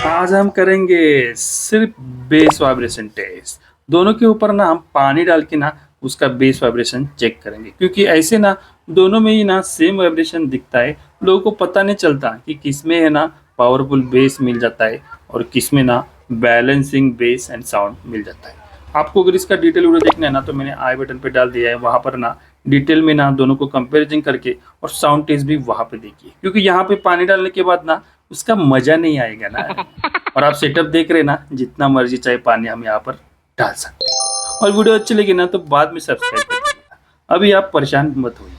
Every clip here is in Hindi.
आज हम करेंगे सिर्फ बेस वाइब्रेशन टेस्ट। दोनों के ऊपर ना हम पानी डाल के ना उसका बेस वाइब्रेशन चेक करेंगे, क्योंकि ऐसे ना दोनों में ही ना सेम वाइब्रेशन दिखता है। लोगों को पता नहीं चलता कि किसमें है ना पावरफुल बेस मिल जाता है और किसमें ना बैलेंसिंग बेस एंड साउंड मिल जाता है। आपको अगर इसका डिटेल वीडियो देखना है ना तो मैंने आई बटन पे डाल दिया है, वहाँ पर ना डिटेल में ना दोनों को कंपेरिजन करके और साउंड टेस्ट भी वहाँ पे देखिए, क्योंकि यहाँ पे पानी डालने के बाद ना उसका मजा नहीं आएगा ना। और आप सेटअप देख रहे हैं ना, जितना मर्जी चाहे पानी हम यहाँ पर डाल सकते हैं। और वीडियो अच्छी लगी ना तो बाद में सब्सक्राइब कर दीजिएगा। अभी आप परेशान मत होइए।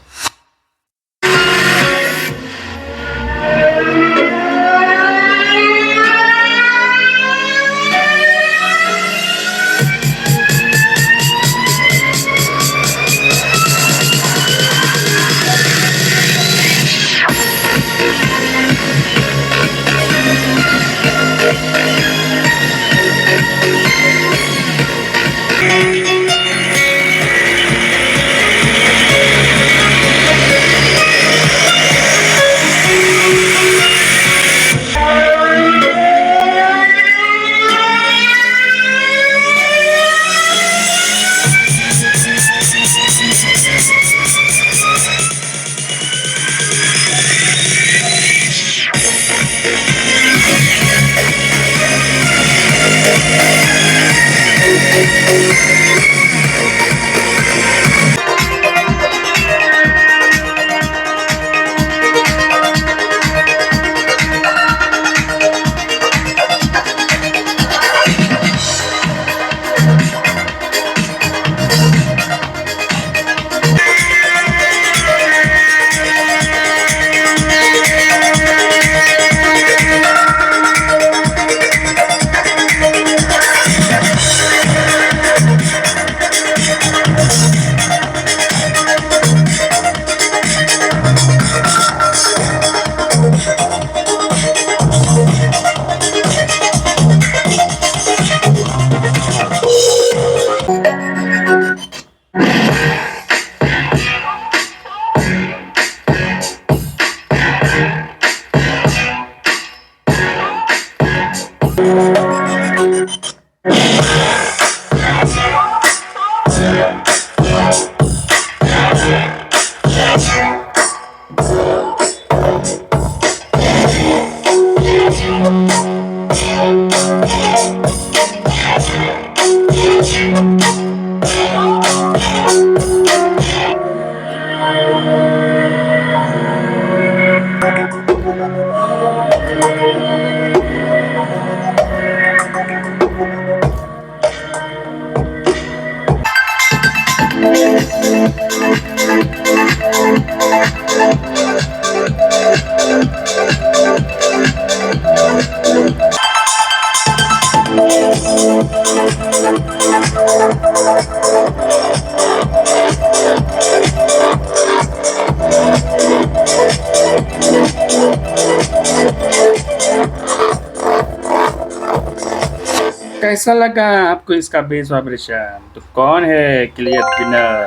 कैसा लगा आपको इसका बेस वाइब्रेशन? तो कौन है क्लियर विनर,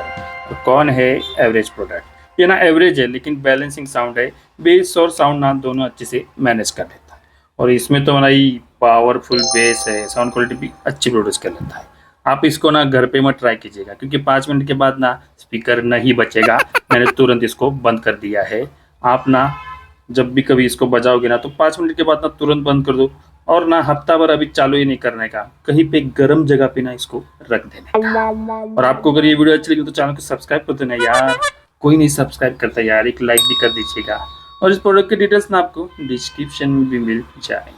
तो कौन है एवरेज प्रोडक्ट? ये ना एवरेज है लेकिन बैलेंसिंग साउंड है। बेस और साउंड ना दोनों अच्छे से मैनेज कर लेता है, और इसमें तो हमारी पावरफुल बेस है, साउंड क्वालिटी भी अच्छी प्रोड्यूस कर लेता है। आप इसको ना घर पे मत ट्राई कीजिएगा, क्योंकि 5 मिनट के बाद ना स्पीकर नहीं बचेगा। मैंने तुरंत इसको बंद कर दिया है। आप ना जब भी कभी इसको बजाओगे ना तो 5 मिनट के बाद ना तुरंत बंद कर दो, और ना हफ्ता भर अभी चालू ही नहीं करने का, कहीं पे गर्म जगह पे ना इसको रख देने का। और आपको अगर ये वीडियो अच्छी लगी तो चैनल को सब्सक्राइब कर देना यार। कोई नहीं सब्सक्राइब करता यार, एक लाइक भी कर दीजिएगा। और इस प्रोडक्ट के डिटेल्स ना आपको डिस्क्रिप्शन में भी मिल जाए।